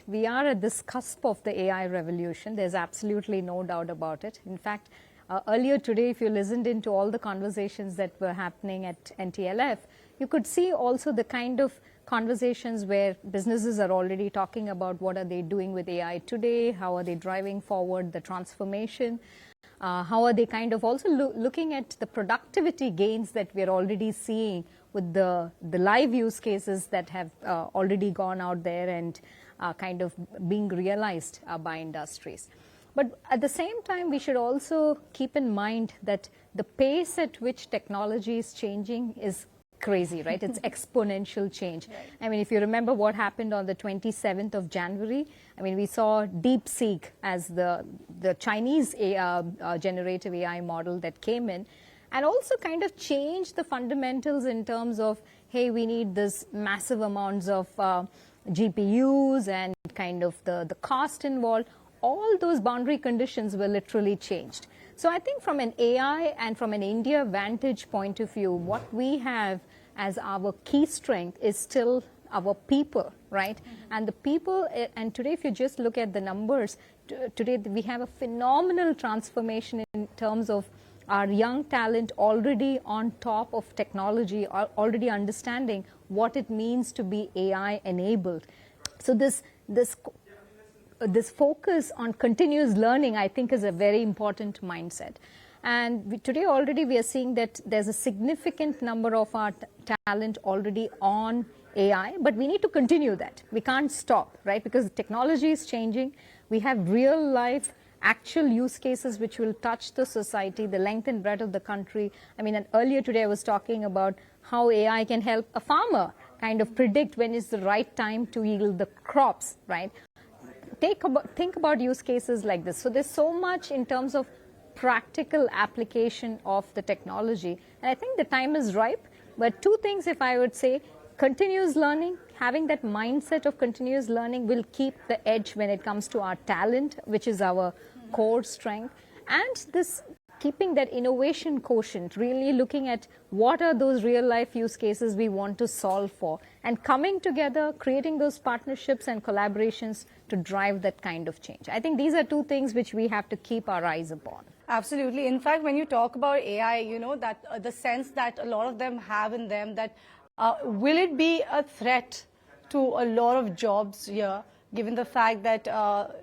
we are at this cusp of the AI revolution. There's absolutely no doubt about it. In fact, earlier today, if you listened into all the conversations that were happening at NTLF, you could see also the kind of conversations where businesses are already talking about what are they doing with AI today, how are they driving forward the transformation, how are they kind of also looking at the productivity gains that we're already seeing with the live use cases that have already gone out there and kind of being realized by industries. But at the same time, we should also keep in mind that the pace at which technology is changing is crazy, right? It's exponential change. Right. I mean, if you remember what happened on the 27th of January, I mean, we saw DeepSeek as the Chinese generative AI model that came in and also kind of changed the fundamentals in terms of, hey, we need this massive amounts of GPUs and kind of the cost involved. All those boundary conditions were literally changed. So I think from an AI and from an India vantage point of view, what we have as our key strength is still our people, right? And the people, and today if you just look at the numbers, today we have a phenomenal transformation in terms of our young talent already on top of technology, already understanding what it means to be AI enabled. So this focus on continuous learning, I think, is a very important mindset. And today already we are seeing that there's a significant number of our talent already on AI, but we need to continue that. We can't stop, right? Because the technology is changing. We have real life actual use cases which will touch the society, the length and breadth of the country. I mean, and earlier today I was talking about how AI can help a farmer kind of predict when is the right time to yield the crops, right? Think about use cases like this. So there's so much in terms of practical application of the technology. And I think the time is ripe. But two things, if I would say, continuous learning, having that mindset of continuous learning will keep the edge when it comes to our talent, which is our core strength. And this keeping that innovation quotient, really looking at what are those real life use cases we want to solve for, and coming together, creating those partnerships and collaborations to drive that kind of change. I think these are two things which we have to keep our eyes upon. Absolutely. In fact, when you talk about AI, you know, that the sense that a lot of them have in them, that will it be a threat to a lot of jobs here, given the fact that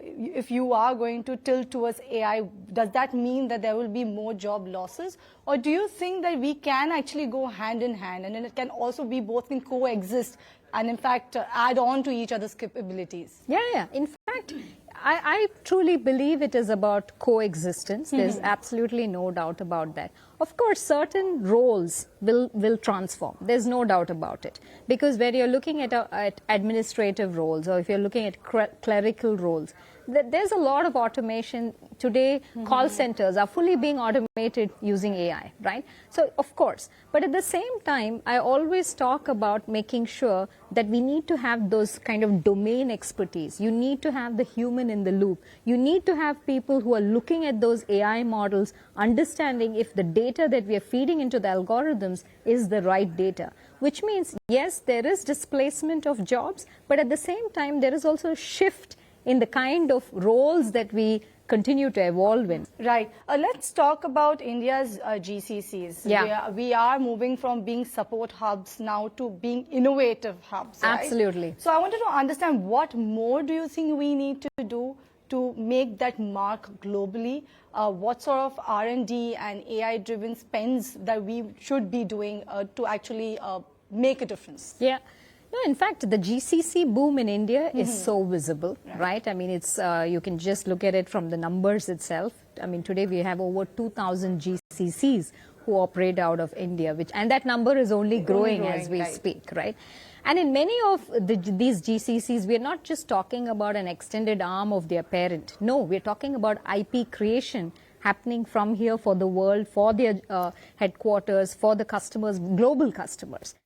if you are going to tilt towards AI, does that mean that there will be more job losses? Or do you think that we can actually go hand in hand, and then it can also be both can coexist and in fact add on to each other's capabilities? Yeah. In fact, I truly believe it is about coexistence. There's absolutely no doubt about that. Of course, certain roles will transform. There's no doubt about it. Because when you're looking at administrative roles, or if you're looking at clerical roles, there's a lot of automation. Today, call centers are fully being automated using AI, right? So, of course. But at the same time, I always talk about making sure that we need to have those kind of domain expertise. You need to have the human in the loop. You need to have people who are looking at those AI models, understanding if the data that we are feeding into the algorithms is the right data. Which means, yes, there is displacement of jobs, but at the same time, there is also a shift in the kind of roles that we continue to evolve in. Right. Let's talk about India's GCCs. Yeah. We are moving from being support hubs now to being innovative hubs. Right? Absolutely. So I wanted to understand, what more do you think we need to do to make that mark globally? What sort of R&D and AI-driven spends that we should be doing to actually make a difference? Yeah. No, in fact, the GCC boom in India is so visible, right? I mean, it's you can just look at it from the numbers itself. I mean, today we have over 2,000 GCCs who operate out of India, and that number is only growing as we speak, right? And in many of these GCCs, we're not just talking about an extended arm of their parent. No, we're talking about IP creation happening from here for the world, for their headquarters, for the customers, global customers.